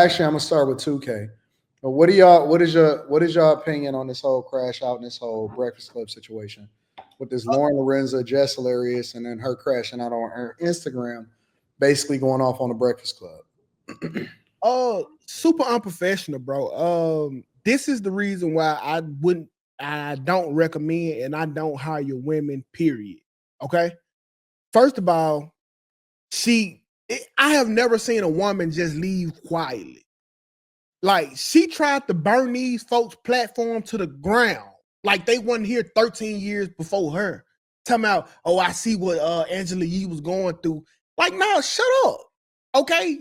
Actually, I'm gonna start with 2K. But what is your opinion on this whole crash out and this whole Breakfast Club situation with this Lauren Lorenza, Jess Hilarious, and then her crashing out on her Instagram, basically going off on the Breakfast Club. Super unprofessional, bro. This is the reason why I don't recommend and I don't hire women, period. Okay. First of all, I have never seen a woman just leave quietly. Like, she tried to burn these folks' platform to the ground. Like, they wasn't here 13 years before her. Talking about, oh, I see what Angela Yee was going through. Like, no, shut up. Okay?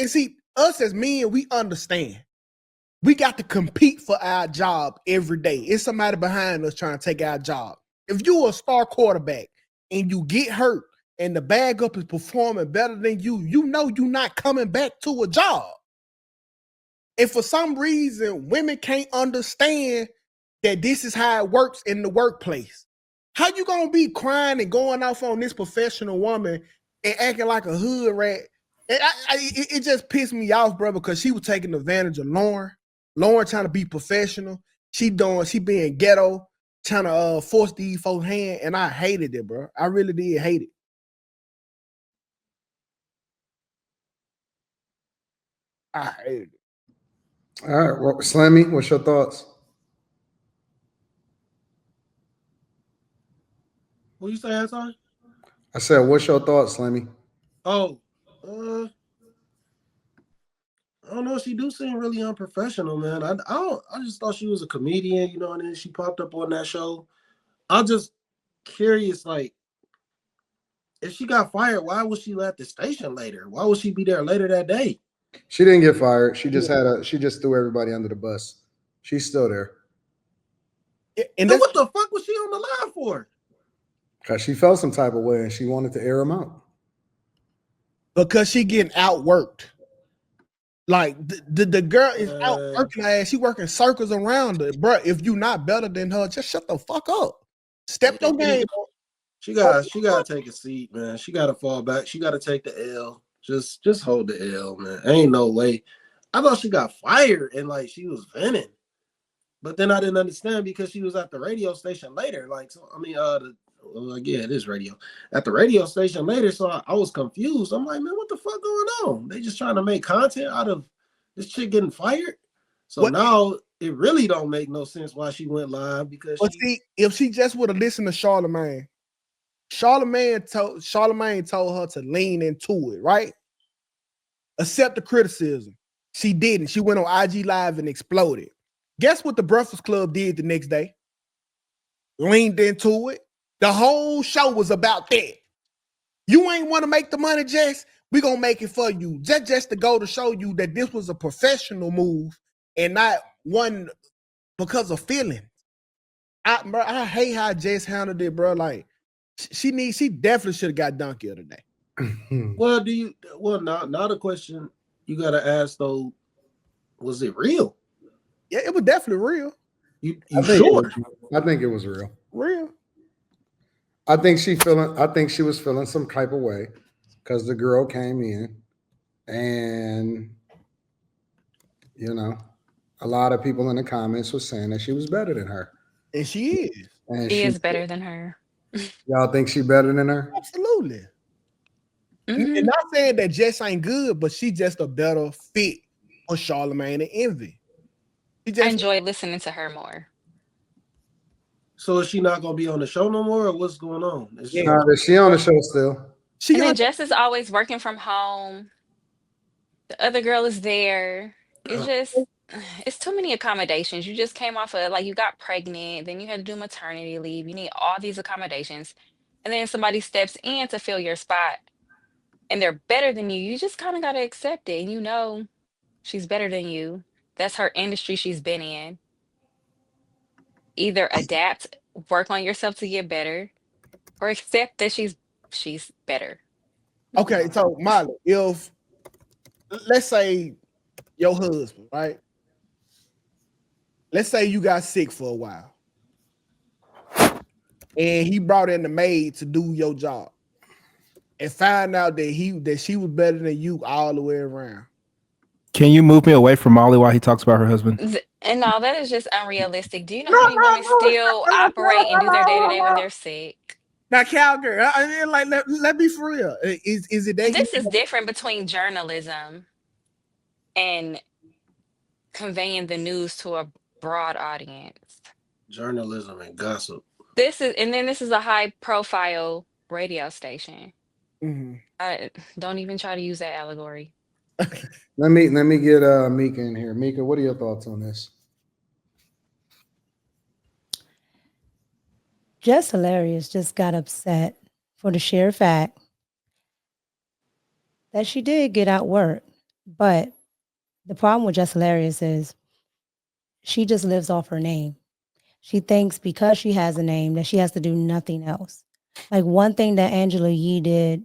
And see, us as men, we understand. We got to compete for our job every day. It's somebody behind us trying to take our job. If you're a star quarterback and you get hurt and the backup is performing better than you, you know you're not coming back to a job. And for some reason, women can't understand that this is how it works in the workplace. How you gonna be crying and going off on this professional woman and acting like a hood rat? And it just pissed me off, bro, because she was taking advantage of Lauren. Lauren trying to be professional. She being ghetto, trying to force these folks' hand, and I hated it, bro. I really did hate it. I hated it. All right, well, Slammy, what's your thoughts? What you say, Anton? I said, what's your thoughts, Slammy? Oh, I don't know. She do seem really unprofessional, man. I just thought she was a comedian, and then she popped up on that show. I'm just curious, like, if she got fired, why would she at the station later? Why would she be there later that day? She didn't get fired. She just threw everybody under the bus. She's still there. And then what the fuck was she on the line for? Because she felt some type of way and she wanted to air them out. Because she getting outworked. Like, the girl is outworking her ass. She working circles around her. Bro, if you not better than her, just shut the fuck up. Step your game up. She gotta take a seat, man. She gotta fall back. She gotta take the L. Just hold the L, man. Ain't no way. I thought she got fired and like she was venting. But then I didn't understand because she was at the radio station later. Like, so I mean, yeah, it is radio. At the radio station later, so I was confused. I'm like, man, what the fuck going on? They just trying to make content out of this chick getting fired. So now it really don't make no sense why she went live because. But see, if she just would have listened to Charlamagne told her to lean into it, right? Accept the criticism. She didn't. She went on IG Live and exploded. Guess what the Breakfast Club did the next day? Leaned into it. The whole show was about that. You ain't want to make the money, Jess? We gonna make it for you. Just to go to show you that this was a professional move and not one because of feelings. I hate how Jess handled it, bro. Like, she definitely should have got Donkey today. Well, now the question you gotta ask though, was it real? Yeah, it was definitely real. You sure? I think it was real. Real. I think she was feeling some type of way because the girl came in and a lot of people in the comments were saying that she was better than her. And she is. And she is better than her. Y'all think she better than her? Absolutely. Mm-hmm. And not saying that Jess ain't good, but she just a better fit for Charlamagne and Envy. I enjoy listening to her more. So is she not gonna be on the show no more, or what's going on? Is she on the show still? And then Jess is always working from home. The other girl is there. It's too many accommodations. You just came off of, like, you got pregnant, then you had to do maternity leave. You need all these accommodations. And then somebody steps in to fill your spot and they're better than you. You just kind of got to accept it. And she's better than you. That's her industry she's been in. Either adapt, work on yourself to get better, or accept that she's better. Okay, so Molly, if let's say your husband, right? Let's say you got sick for a while, and he brought in the maid to do your job, and find out that she was better than you all the way around. Can you move me away from Molly while he talks about her husband? And no, that is just unrealistic. Do you know how many women still operate and do their day-to-day when they're sick? Now, cowgirl, I mean, like, let me for real. Is it that? This is different between journalism and conveying the news to a broad audience. Journalism and gossip. This is a high-profile radio station. Mhm. Don't even try to use that allegory. Let me get Mika in here. Mika, what are your thoughts on this? Jess Hilarious just got upset for the sheer fact that she did get out work. But the problem with Jess Hilarious is she just lives off her name. She thinks because she has a name that she has to do nothing else. Like one thing that Angela Yee did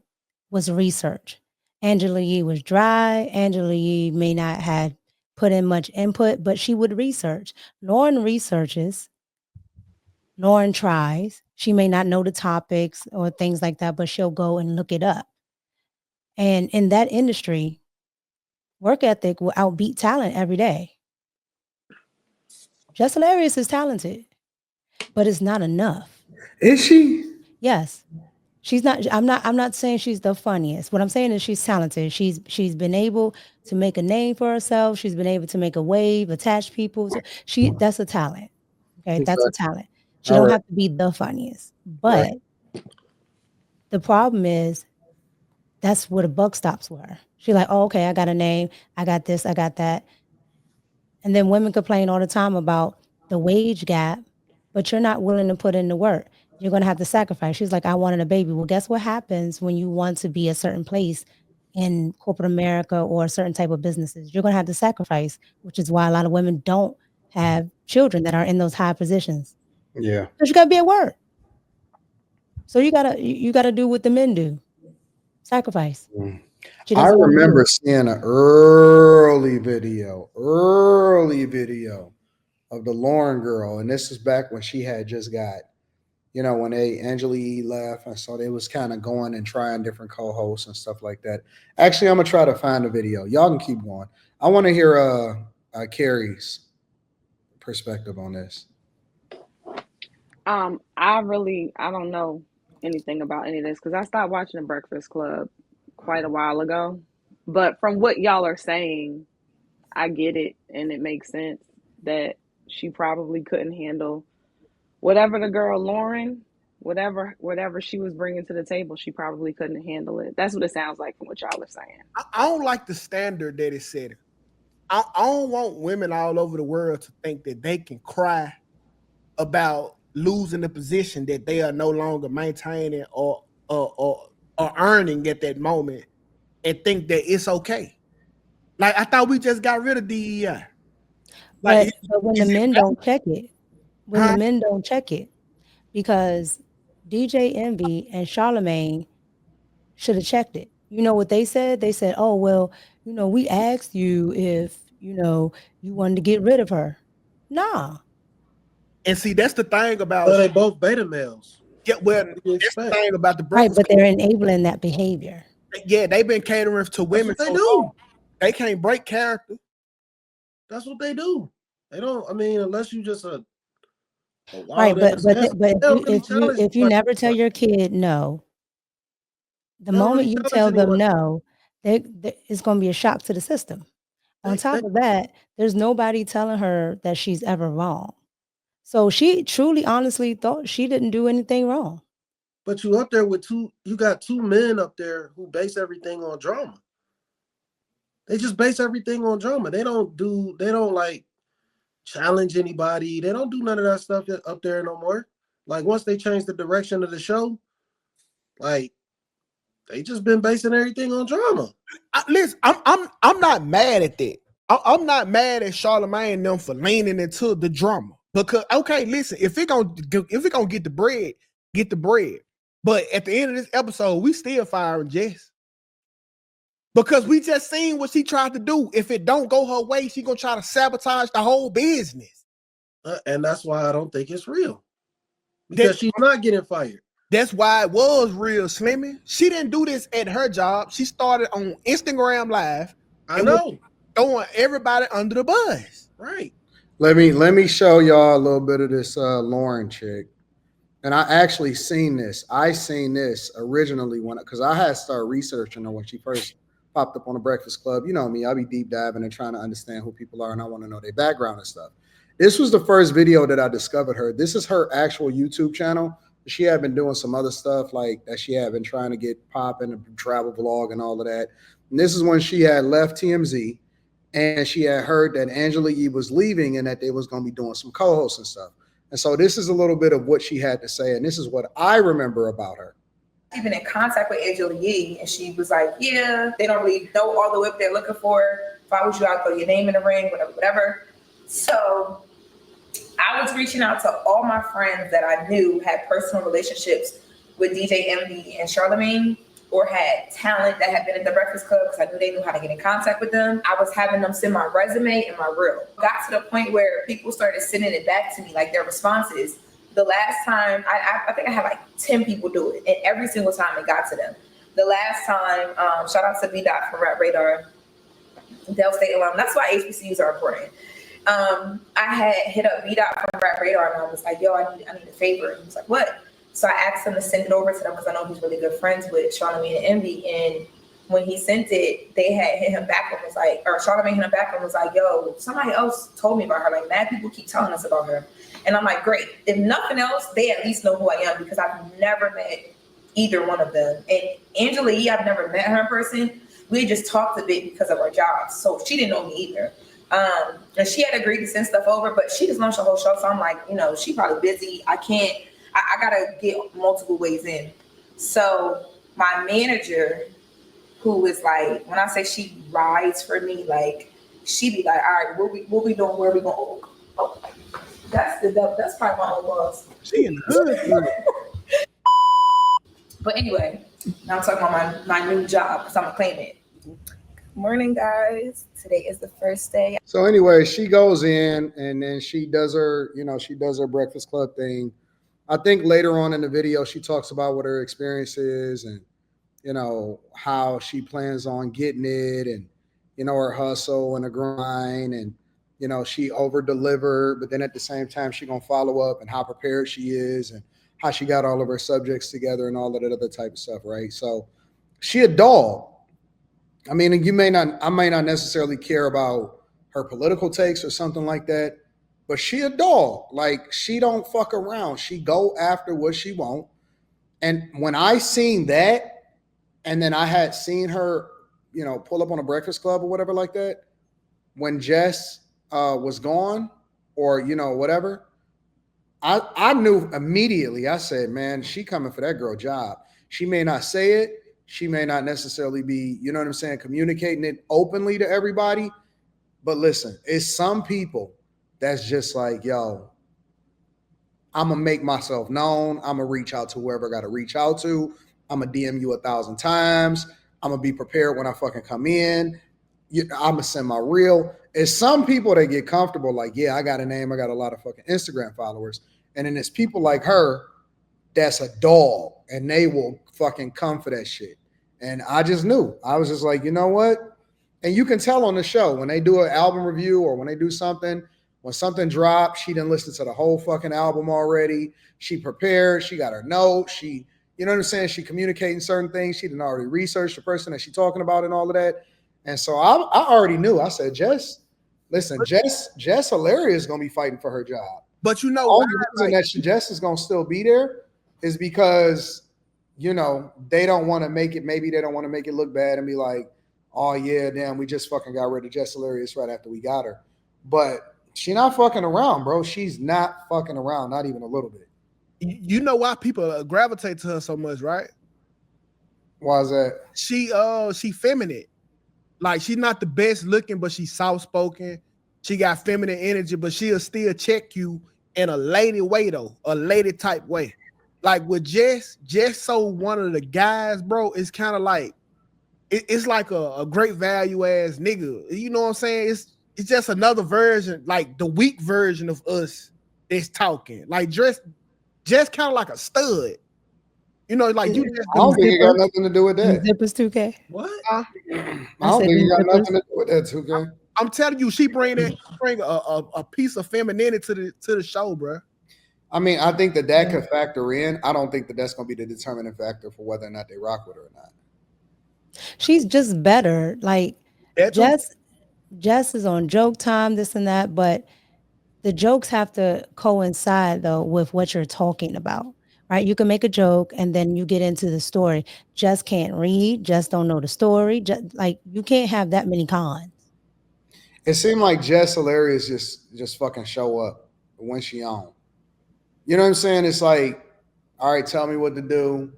was research. Angela Yee was dry. Angela Yee may not have put in much input, but she would research. Loren researches. Loren tries. She may not know the topics or things like that, but she'll go and look it up. And in that industry, work ethic will outbeat talent every day. Jess Hilarious is talented, but it's not enough. Is she? Yes. She's not. I'm not saying she's the funniest. What I'm saying is she's talented. She's been able to make a name for herself. She's been able to make a wave, attach people. That's a talent. Okay, that's a talent. She don't have to be the funniest. But the problem is that's where the buck stops with her. She's like, oh, okay, I got a name. I got this. I got that. And then women complain all the time about the wage gap, but you're not willing to put in the work. You're going to have to sacrifice. She's like, I wanted a baby. Well, guess what happens when you want to be a certain place in corporate America or a certain type of businesses? You're going to have to sacrifice, which is why a lot of women don't have children that are in those high positions. Yeah. Because you got to be at work. So you gotta do what the men do. Sacrifice. I remember seeing an early video of the Loren girl, and this is back when she had just got, when Angela Yee left, and so they was kind of going and trying different co-hosts and stuff like that. Actually, I'm gonna try to find a video. Y'all can keep going. I want to hear Carrie's perspective on this. I don't know anything about any of this because I stopped watching The Breakfast Club quite a while ago. But from what y'all are saying, I get it and it makes sense that she probably couldn't handle whatever the girl Loren, whatever she was bringing to the table, she probably couldn't handle it. That's what it sounds like from what y'all are saying. I don't like the standard that it set. I don't want women all over the world to think that they can cry about losing the position that they are no longer maintaining or earning at that moment and think that it's okay. Like I thought we just got rid of DEI. But when the men don't check it, the men don't check it, because DJ Envy and Charlamagne should have checked it. You know what they said? They said, oh, well, we asked you if, you wanted to get rid of her. Nah. And see, that's the thing about... So they both beta males. Yeah, well, that's the thing about the... Right, but they're enabling that behavior. Yeah, they've been catering to women. That's what they do. They can't break character. That's what they do. They don't, unless you just a right, but if you never tell your kid no, the moment you tell them no, it's going to be a shock to the system. On top of that, there's nobody telling her that she's ever wrong. So she truly, honestly thought she didn't do anything wrong. But you up there with you got two men up there who base everything on drama. They just base everything on drama. They don't like challenge anybody. They don't do none of that stuff up there no more. Like once they change the direction of the show, like they just been basing everything on drama. Listen, I'm not mad at that. I'm not mad at Charlamagne and them for leaning into the drama. Because okay, listen, if it gonna get the bread, get the bread. But at the end of this episode, we still firing Jess. Because we just seen what she tried to do. If it don't go her way, she gonna try to sabotage the whole business. And that's why I don't think it's real. Because she's not getting fired. That's why it was real, Slimmy. She didn't do this at her job. She started on Instagram Live. I know. throwing everybody under the bus. Right. Let me show y'all a little bit of this Loren chick. And I actually seen this. I seen this originally because I had started researching her when she first popped up on the Breakfast Club. You know me, I be deep diving and trying to understand who people are, and I want to know their background and stuff. This was the first video that I discovered her. This is her actual YouTube channel. She had been doing some other stuff like that. She had been trying to get popping, a travel vlog and all of that. And this is when she had left TMZ, and she had heard that Angela Yee was leaving and that they was going to be doing some co-hosts and stuff. And so this is a little bit of what she had to say, and this is what I remember about her. She's been in contact with Angela Yee, and she was like, yeah, they don't really know all the whip they're looking for. If I was you, I'd throw your name in the ring, whatever. So I was reaching out to all my friends that I knew had personal relationships with DJ Envy and Charlamagne, or had talent that had been at the Breakfast Club because I knew they knew how to get in contact with them. I was having them send my resume and my reel. Got to the point where people started sending it back to me, like their responses. The last time, I think I had like 10 people do it, and every single time it got to them. The last time, shout out to B-Dot from Rap Radar, Del State alum. That's why HBCUs are important. I had hit up B-Dot from Rap Radar, and I was like, yo, I need a favor. And he was like, what? So I asked him to send it over to them because I know he's really good friends with Charlamagne and Envy. And when he sent it, they had hit him back and was like, or Charlamagne hit him back and was like, yo, somebody else told me about her. Like, mad people keep telling us about her. And I'm like, great. If nothing else, they at least know who I am because I've never met either one of them. And Angela Yee, I've never met her in person. We just talked a bit because of our jobs. So she didn't know me either. And she had agreed to send stuff over, but she just launched a whole show. So I'm like, she probably busy. I gotta get multiple ways in. So my manager, who is like, when I say she rides for me, like she be like, all right, what we doing? Where we going? Oh, that's probably my own boss. She in the hood. But anyway, now I'm talking about my new job because I'm gonna claim it. Morning, guys. Today is the first day. So anyway, she goes in and then she does her Breakfast Club thing. I think later on in the video, she talks about what her experience is and, how she plans on getting it and, her hustle and the grind and, she over-delivered, but then at the same time, she going to follow up and how prepared she is and how she got all of her subjects together and all of that other type of stuff, right? So she a dog. I mean, I may not necessarily care about her political takes or something like that, but she a dog. Like, she don't fuck around. She go after what she want. And when I seen that, and then I had seen her, pull up on a Breakfast Club or whatever like that, when Jess was gone or, whatever, I knew immediately. I said, man, she coming for that girl job. She may not say it. She may not necessarily be, communicating it openly to everybody. But listen, it's some people that's just like, yo, I'm going to make myself known. I'm going to reach out to whoever I got to reach out to. I'm going to DM you 1,000 times. I'm going to be prepared when I fucking come in. I'm going to send my reel. It's some people that get comfortable like, yeah, I got a name. I got a lot of fucking Instagram followers. And then it's people like her that's a dog and they will fucking come for that shit. And I just knew. I was just like, you know what? And you can tell on the show when they do an album review or when they do something, when something drops, she didn't listen to the whole fucking album already. She prepared. She got her notes. She, she communicating certain things. She didn't already research the person that she talking about and all of that. And so I already knew. I said, Jess Hilarious is going to be fighting for her job. But the only reason that Jess is going to still be there is because, they don't want to make it. Maybe they don't want to make it look bad and be like, oh yeah, damn, we just fucking got rid of Jess Hilarious right after we got her. But she not fucking around, bro. She's not fucking around, not even a little bit. You know why people gravitate to her so much, right? Why is that? She feminine. Like, she's not the best looking, but she's soft spoken. She got feminine energy, but she'll still check you in a lady way though, a lady type way. Like with Jess so one of the guys, bro, it's kind of like it's like a great value ass nigga. You know what I'm saying? It's just another version, like the weak version of us that's talking. Like just kind of like a stud. Like you just I don't think it got nothing to do with that. Zippers 2K. What? I don't think it got nothing to do with that, 2K. I'm telling you, she bring a piece of femininity to the show, bro. I mean, I think that could factor in. I don't think that that's going to be the determining factor for whether or not they rock with her or not. She's just better. Like That too. Jess is on joke time, this and that, but the jokes have to coincide though with what you're talking about, right? You can make a joke and then you get into the story. Jess can't read, Jess don't know the story. Like you can't have that many cons. It seemed like Jess Hilarious just fucking show up when she on. You know what I'm saying? It's like, all right, tell me what to do.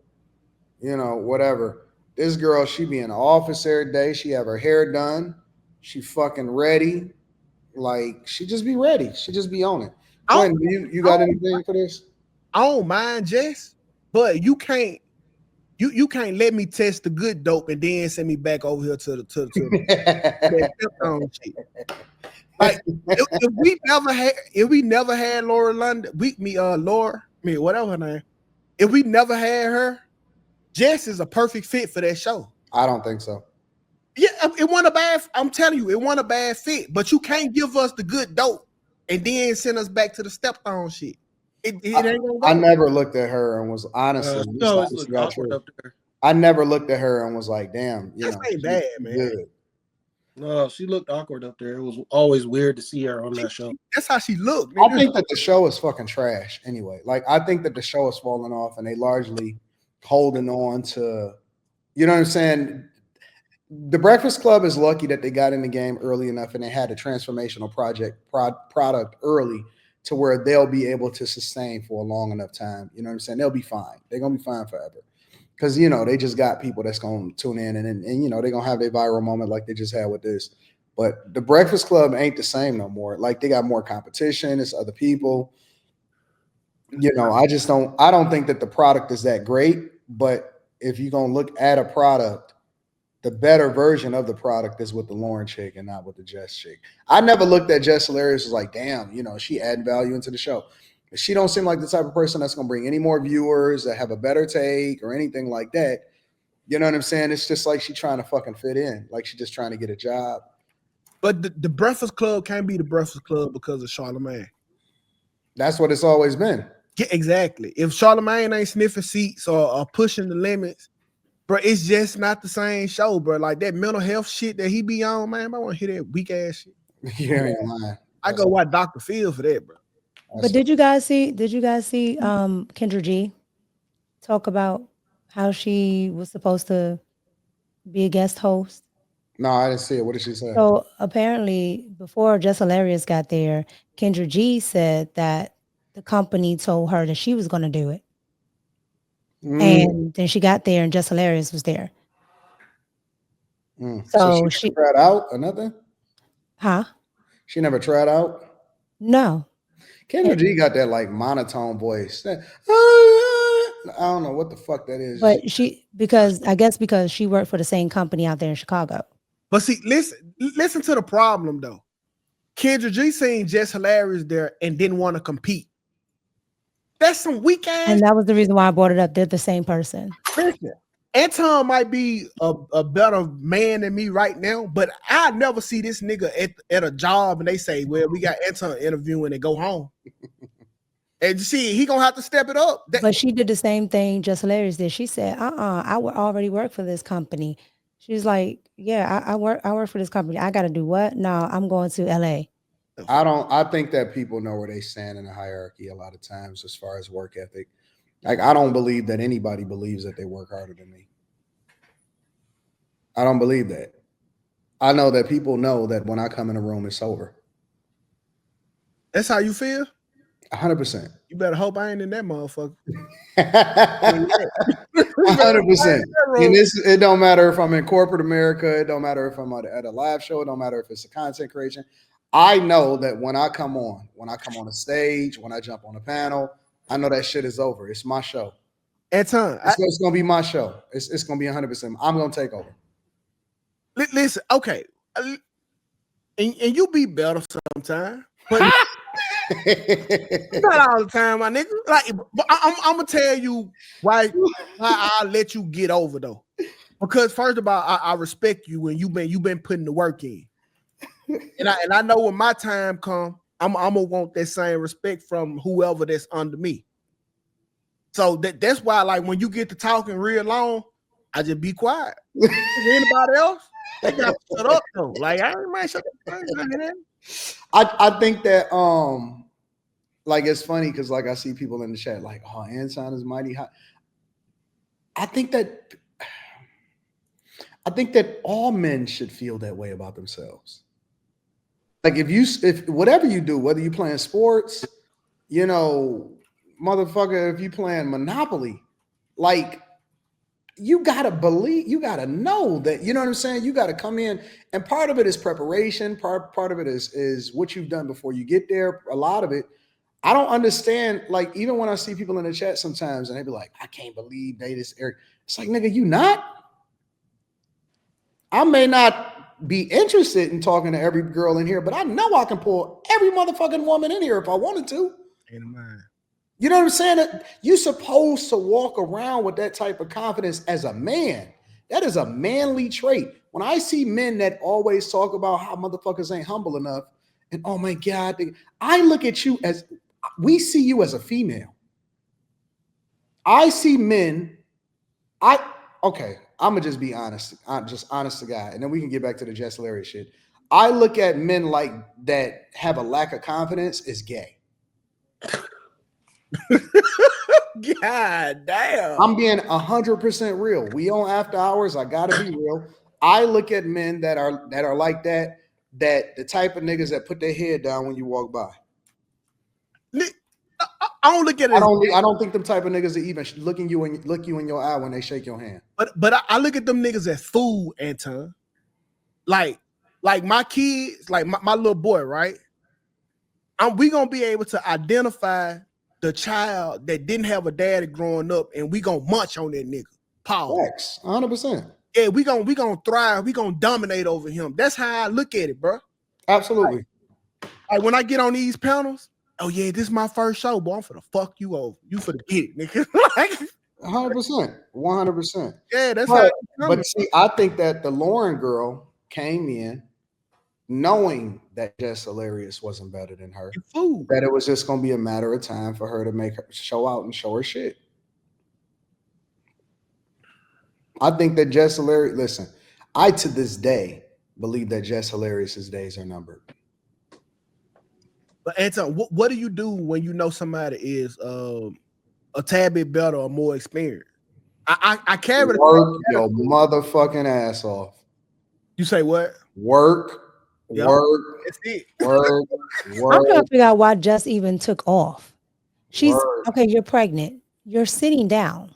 You know, whatever. This girl, she be in the office every day. She have her hair done. She fucking ready. Like, she just be ready. She just be on it. Quentin, you got anything for this? I don't mind, Jess, but you can't let me test the good dope and then send me back over here to the shit. Like if we never had Laura London, whatever her name. If we never had her, Jess is a perfect fit for that show. I don't think so. Yeah, it wasn't a bad. I'm telling you, it wasn't a bad fit. But you can't give us the good dope and then send us back to the step on shit. It ain't gonna go. I never looked at her and was honestly. I never looked at her and was like, "Damn, you know, ain't bad, man." Good. No, she looked awkward up there. It was always weird to see her on that show. That's how she looked. I think that the show is fucking trash anyway. Like, I think that the show is falling off and they largely holding on to, you know what I'm saying? The Breakfast Club is lucky that they got in the game early enough and they had a transformational product early to where they'll be able to sustain for a long enough time. You know what I'm saying? They'll be fine. They're going to be fine forever. Because, you know, they just got people that's going to tune in and you know, they're going to have their viral moment like they just had with this. But the Breakfast Club ain't the same no more. Like, they got more competition. It's other people. You know, I don't think that the product is that great. But if you're going to look at a product, the better version of the product is with the Loren chick and not with the Jess chick. I never looked at Jess Hilarious as like, damn, you know, she adding value into the show. She don't seem like the type of person that's going to bring any more viewers that have a better take or anything like that. You know what I'm saying? It's just like she trying to fucking fit in. Like she just trying to get a job. But the Breakfast Club can't be the Breakfast Club because of Charlamagne. That's what it's always been. Yeah, exactly. If Charlamagne ain't sniffing seats or pushing the limits, bro, it's just not the same show, bro. Like that mental health shit that he be on, man. I want to hear that weak ass shit. You ain't lying. I go watch Dr. Phil for that, bro. But did you guys see Kendra G talk about how she was supposed to be a guest host? No, I didn't see it. What did she say? So apparently before Jess Hilarious got there, Kendra G said that the company told her that she was going to do it. And then she got there and Jess Hilarious was there. So she tried out or nothing? Huh? She never tried out? No. Kendra G got that like monotone voice. I don't know what the fuck that is. But because she worked for the same company out there in Chicago. But see, listen to the problem though. Kendra G seen Jess Hilarious there and didn't want to compete. That's some weak ass. And that was the reason why I brought it up. They're the same person. Listen, Anton might be a better man than me right now, but I never see this nigga at a job and they say, well, we got Anton interviewing and go home. And you see, he gonna have to step it up. But she did the same thing Jess Hilarious did. She said, I already work for this company. She's like, yeah, I work for this company. I gotta do what? No, I'm going to LA. I think that people know where they stand in the hierarchy a lot of times as far as work ethic. Like, I don't believe that anybody believes that they work harder than me. I don't believe that. I know that people know that when I come in a room, it's over. That's how you feel? 100%. You better hope I ain't in that motherfucker. 100%. And it don't matter if I'm in corporate America. It don't matter if I'm at a live show. It don't matter if it's a content creation. I know that when I come on a stage, when I jump on a panel, I know that shit is over. It's my show. Anton, it's going to be my show. It's going to be 100%. I'm going to take over. Listen, okay. And you be better sometimes. But not all the time, my nigga. Like, I'm going to tell you why I'll let you get over, though. Because first of all, I respect you and you've been putting the work in. and I know when my time come, I'm gonna want that same respect from whoever that's under me. So that's why, like, when you get to talking real long, I just be quiet. Anybody else? They got to shut up though. Like, I ain't man, shut up. I think that like it's funny because like I see people in the chat like, oh, Anton is mighty hot. I think that all men should feel that way about themselves. Like if whatever you do, whether you playing sports, you know, motherfucker, if you playing Monopoly, like you gotta believe, you gotta know that, you know what I'm saying? You gotta come in, and part of it is preparation, part of it is what you've done before you get there. A lot of it, I don't understand. Like, even when I see people in the chat sometimes and they be like, I can't believe they this Eric. It's like, nigga, you not? I may not be interested in talking to every girl in here, but I know I can pull every motherfucking woman in here if I wanted to. You know what I'm saying? You're supposed to walk around with that type of confidence as a man. That is a manly trait. When I see men that always talk about how motherfuckers ain't humble enough, and oh my God, I look at you as, we see you as a female. I see men, okay, I'm gonna just be honest. I'm just honest to God, and then we can get back to the Jess Larry shit. I look at men like that have a lack of confidence is gay. God damn. I'm being 100% real. We on after hours. I gotta be real. I look at men that are like that the type of niggas that put their head down when you walk by. I don't look at it. I don't think them type of niggas that even look you in your eye when they shake your hand. But I look at them niggas as food, Anton. Like my kids, like my little boy, right? We gonna be able to identify the child that didn't have a daddy growing up, and we gonna munch on that nigga. Pause. Facts, 100%. Yeah, we gonna thrive. We gonna dominate over him. That's how I look at it, bro. Absolutely. Like when I get on these panels, oh yeah, this is my first show, boy. I'm finna fuck you over. You finna get it, nigga. 100%, 100%. Yeah, that's how. But see, I think that the Loren girl came in knowing that Jess Hilarious wasn't better than her. That it was just gonna be a matter of time for her to make her show out and show her shit. I think that Jess Hilarious, listen, I to this day believe that Jess Hilarious's days are numbered. But Anton, what do you do when you know somebody is a tad bit better or more experienced? I carry work your motherfucking ass off. You say what? Work. Work. That's it. Work. I'm trying to figure out why Jess even took off. She's okay. You're pregnant. You're sitting down.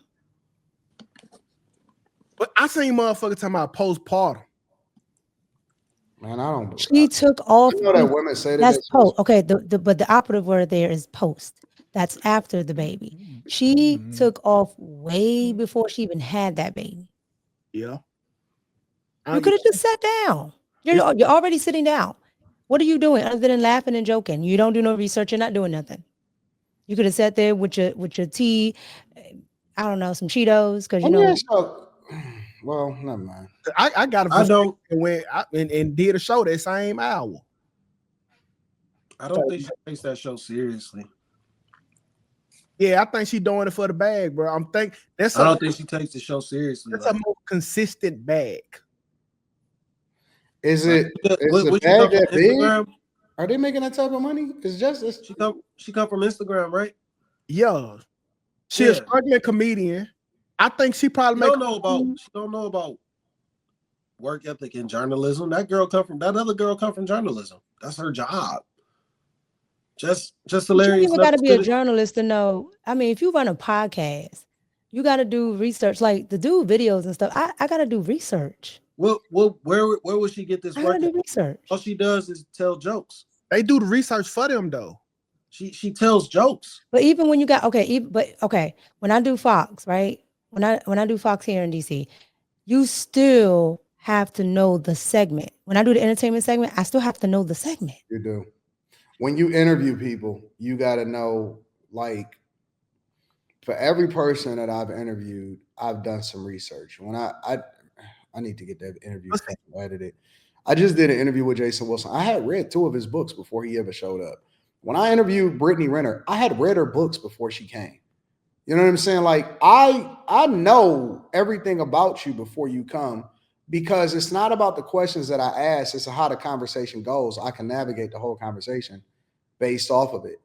But I seen motherfuckers talking about postpartum. Man, I don't. She took off. You know that women say that. That's post. Okay, but the operative word there is post. That's after the baby. She took off way before she even had that baby. Yeah. You could have just sat down. You're already sitting down. What are you doing other than laughing and joking? You don't do no research. You're not doing nothing. You could have sat there with your tea. I don't know, some Cheetos, because you know. Well, never mind. I got and did a show that same hour. I don't think she takes that show seriously. Yeah, I think she's doing it for the bag, bro. I don't think she takes the show seriously. That's a more consistent bag. Is it the bag that big? Are they making that type of money? It's just she come from Instagram, right? Yeah. She's a struggling comedian. I think she probably she don't know about work ethic in journalism. That other girl come from journalism. That's her job. Just hilarious. You got to be a journalist to know. I mean, if you run a podcast, you got to do research. Like to do videos and stuff, I got to do research. Well, where would she get this work? I do research. All she does is tell jokes. They do the research for them though. She tells jokes. But even when you got when I do Fox, right? When I do Fox here in DC, you still have to know the segment. When I do the entertainment segment, I still have to know the segment. You do. When you interview people, you got to know, like, for every person that I've interviewed, I've done some research. When I need to get that interview edited. I just did an interview with Jason Wilson. I had read 2 of his books before he ever showed up. When I interviewed Brittany Renner, I had read her books before she came. You know what I'm saying? Like I know everything about you before you come, because it's not about the questions that I ask, it's how the conversation goes. I can navigate the whole conversation based off of it.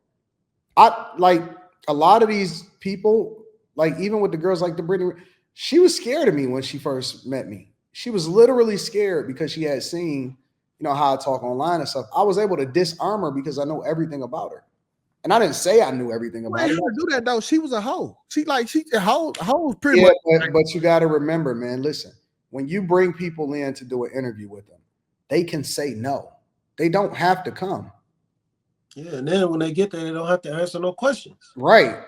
I like a lot of these people, like even with the girls like the Brittany, she was scared of me when she first met me. She was literally scared because she had seen, you know, how I talk online and stuff. I was able to disarm her because I know everything about her. And I didn't say I knew everything about her. Do that though. She was a hoe. She a hoe pretty Yeah, much. but you got to remember, man, listen, when you bring people in to do an interview with them, they can say no. They don't have to come. Yeah, and then when they get there, they don't have to answer no questions. Right.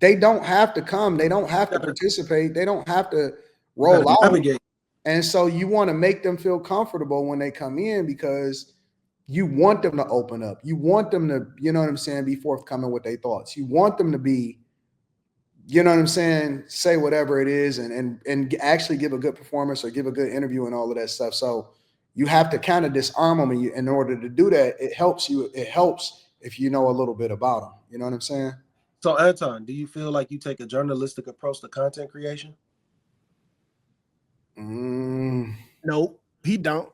They don't have to come. They don't have to participate. They don't have to roll out. Navigate. And so you want to make them feel comfortable when they come in, because you want them to open up. You want them to, you know what I'm saying, be forthcoming with their thoughts. You want them to be, you know what I'm saying, say whatever it is and actually give a good performance or give a good interview and all of that stuff. So you have to kind of disarm them. And in order to do that, it helps if you know a little bit about them. You know what I'm saying? So Anton, do you feel like you take a journalistic approach to content creation? No, he don't.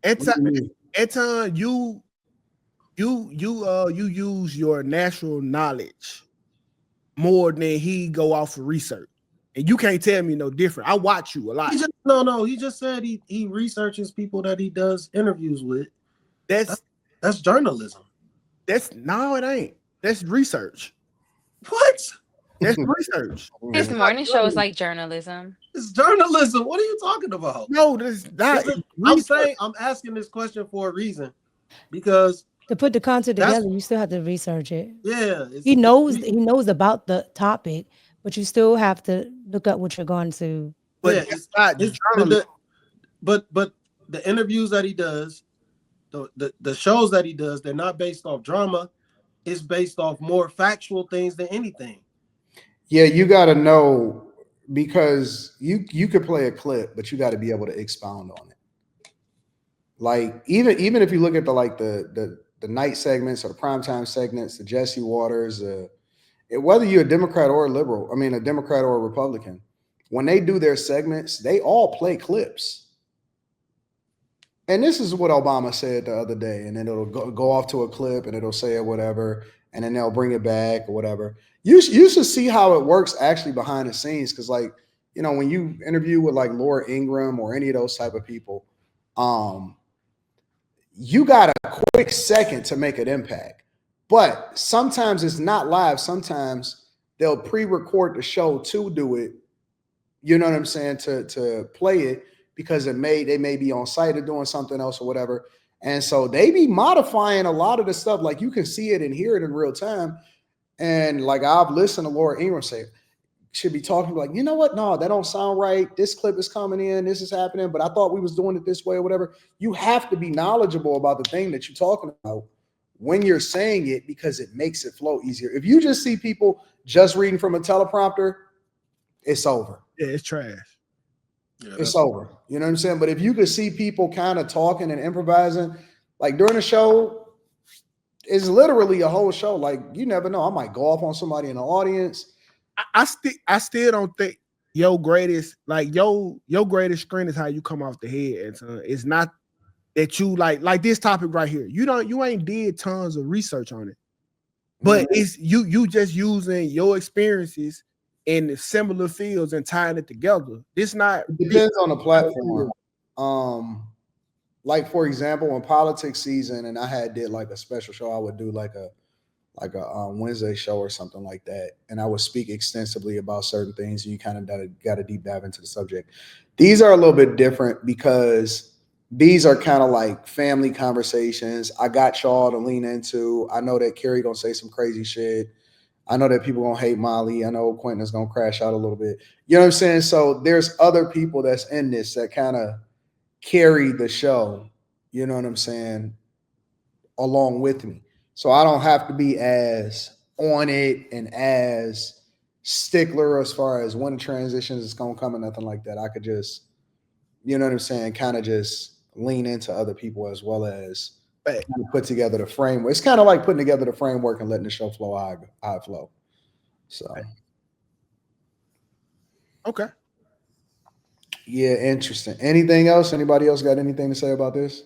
Anton, you use your natural knowledge more than he go off of research, and you can't tell me no different. I watch you a lot. He just said he researches people that he does interviews with. That's journalism. No, it ain't. That's research. What? That's research. His morning show is like journalism. It's journalism. What are you talking about? No, this not. I'm asking this question for a reason, because to put the content together, you still have to research it. Yeah, he knows about the topic, but you still have to look up what you're going to. But but the interviews that he does, the shows that he does, they're not based off drama. It's based off more factual things than anything. Yeah, you got to know, because you could play a clip, but you got to be able to expound on it. Like even if you look at the night segments or the primetime segments, the Jesse Waters, whether you're a Democrat or a liberal, a Democrat or a Republican, when they do their segments, they all play clips. And this is what Obama said the other day, and then it'll go off to a clip and it'll say whatever, and then they'll bring it back or whatever. You should see how it works actually behind the scenes, because when you interview with like Loren Ingram or any of those type of people, you got a quick second to make an impact. But sometimes it's not live. Sometimes they'll pre-record the show to do it. You know what I'm saying? To play it, because they may be on site or doing something else or whatever. And so they be modifying a lot of the stuff. Like you can see it and hear it in real time. And like I've listened to Loren Ingram say, should be talking like, you know what? No, that don't sound right. This clip is coming in. This is happening, but I thought we was doing it this way or whatever. You have to be knowledgeable about the thing that you're talking about when you're saying it, because it makes it flow easier. If you just see people just reading from a teleprompter, it's over. Yeah, it's trash. Yeah, it's over. You know what I'm saying? But if you could see people kind of talking and improvising, like during the show, it's literally a whole show. Like you never know. I might go off on somebody in the audience. I still don't think your greatest strength is how you come off the head. And it's not that you like this topic right here. You ain't did tons of research on it, but it's you just using your experiences in the similar fields and tying it together. It depends on the platform. Like for example, when politics season and I did like a special show, I would do like a Wednesday show or something like that, and I would speak extensively about certain things. And you kind of got to deep dive into the subject. These are a little bit different because these are kind of like family conversations. I got y'all to lean into. I know that Carrie gonna say some crazy shit. I know that people gonna hate Molly. I know Quentin is gonna crash out a little bit. You know what I'm saying? So there's other people that's in this that kind of carry the show. You know what I'm saying? Along with me. So I don't have to be as on it and as stickler as far as when the transitions is gonna come and nothing like that. I could just, you know what I'm saying, kind of just lean into other people as well as put together the framework. It's kind of like putting together the framework and letting the show flow how it flow. So, okay. Yeah, interesting. Anything else? Anybody else got anything to say about this?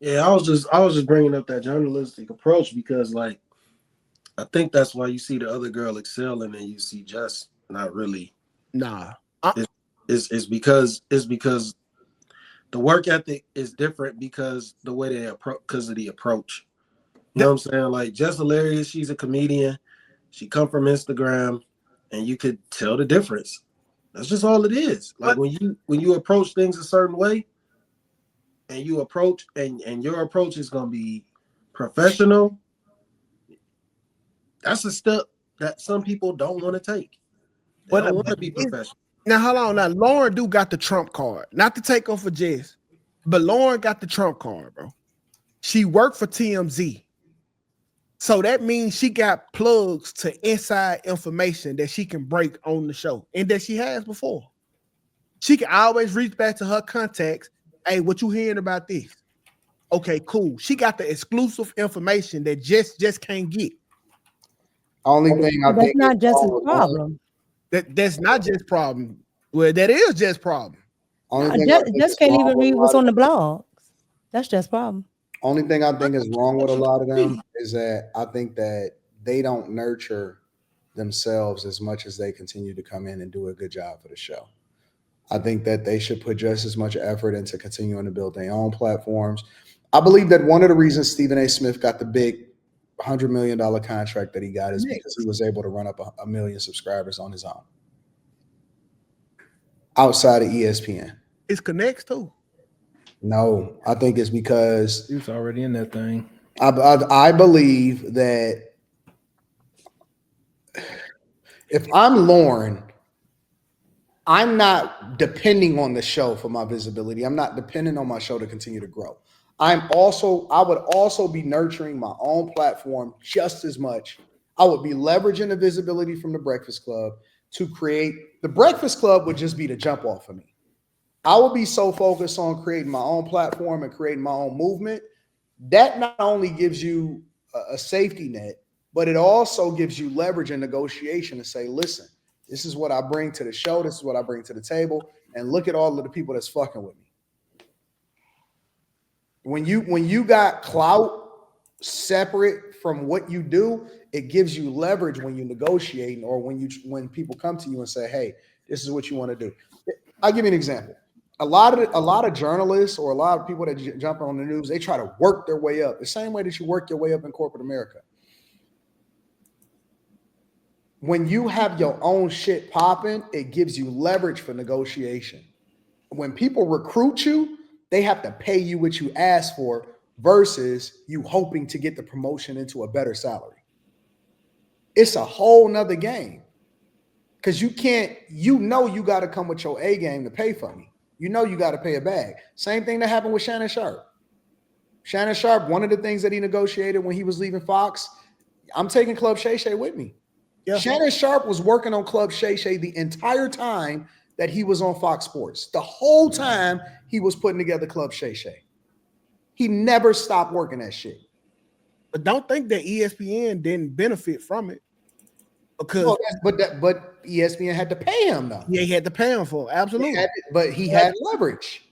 Yeah, I was just bringing up that journalistic approach because, like, I think that's why you see the other girl excelling and you see Jess not really. Nah, it's because the work ethic is different because the way they approach, because of the approach. You know what I'm saying? Like, Jess hilarious. She's a comedian. She come from Instagram, and you could tell the difference. That's just all it is. Like, when you approach things a certain way, and you approach and your approach is gonna be professional. That's a step that some people don't want to take. They don't want to be professional. Now, hold on. Now, Loren do got the trump card. Not to take off for Jess, but Loren got the trump card, bro. She worked for TMZ. So that means she got plugs to inside information that she can break on the show and that she has before. She can always reach back to her contacts. Hey, what you hearing about this? Okay, cool. She got the exclusive information that Jess just can't get. Only thing I That's think not just a problem. That's not just problem. Well, that is just problem. Just can't even read what's on the blogs. That's just problem. Only thing I think is wrong with a lot of them is that I think that they don't nurture themselves as much as they continue to come in and do a good job for the show. I think that they should put just as much effort into continuing to build their own platforms. I believe that one of the reasons Stephen A. Smith got the big $100 million contract that he got is because he was able to run up a million subscribers on his own outside of ESPN. It's connects too. No, I think it's because he was already in that thing. I believe that if I'm Loren, I'm not depending on the show for my visibility. I'm not depending on my show to continue to grow. I would also be nurturing my own platform just as much. I would be leveraging the visibility from the Breakfast Club to create. The Breakfast Club would just be the jump off for me. I would be so focused on creating my own platform and creating my own movement. That not only gives you a safety net, but it also gives you leverage and negotiation to say, listen, this is what I bring to the show. This is what I bring to the table. And look at all of the people that's fucking with me. When you got clout separate from what you do, it gives you leverage when you're negotiating or when people come to you and say, hey, this is what you want to do. I'll give you an example. A lot of journalists or a lot of people that jump on the news, they try to work their way up the same way that you work your way up in corporate America. When you have your own shit popping, it gives you leverage for negotiation. When people recruit you, they have to pay you what you ask for versus you hoping to get the promotion into a better salary. It's a whole nother game. Because you got to come with your A game to pay for me. You got to pay a bag. Same thing that happened with Shannon Sharpe. Shannon Sharpe, one of the things that he negotiated when he was leaving Fox, I'm taking Club Shay Shay with me. Yeah. Shannon Sharpe was working on Club Shay Shay the entire time that he was on Fox Sports. The whole time he was putting together Club Shay Shay. He never stopped working that shit. But don't think that ESPN didn't benefit from it. Because but ESPN had to pay him though. Yeah, he had to pay him for it. Absolutely. He had leverage.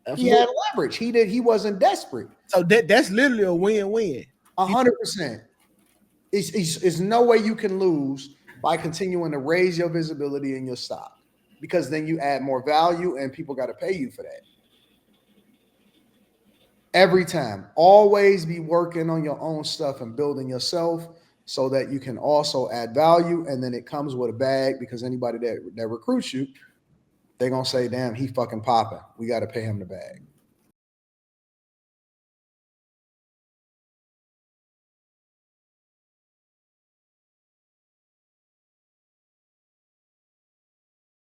Absolutely. He had leverage. He wasn't desperate. So that's literally a win-win. 100%. It's no way you can lose by continuing to raise your visibility in your stock, because then you add more value and people got to pay you for that. Every time. Always be working on your own stuff and building yourself so that you can also add value, and then it comes with a bag, because anybody that recruits you, they're going to say, damn, he fucking popping. We got to pay him the bag.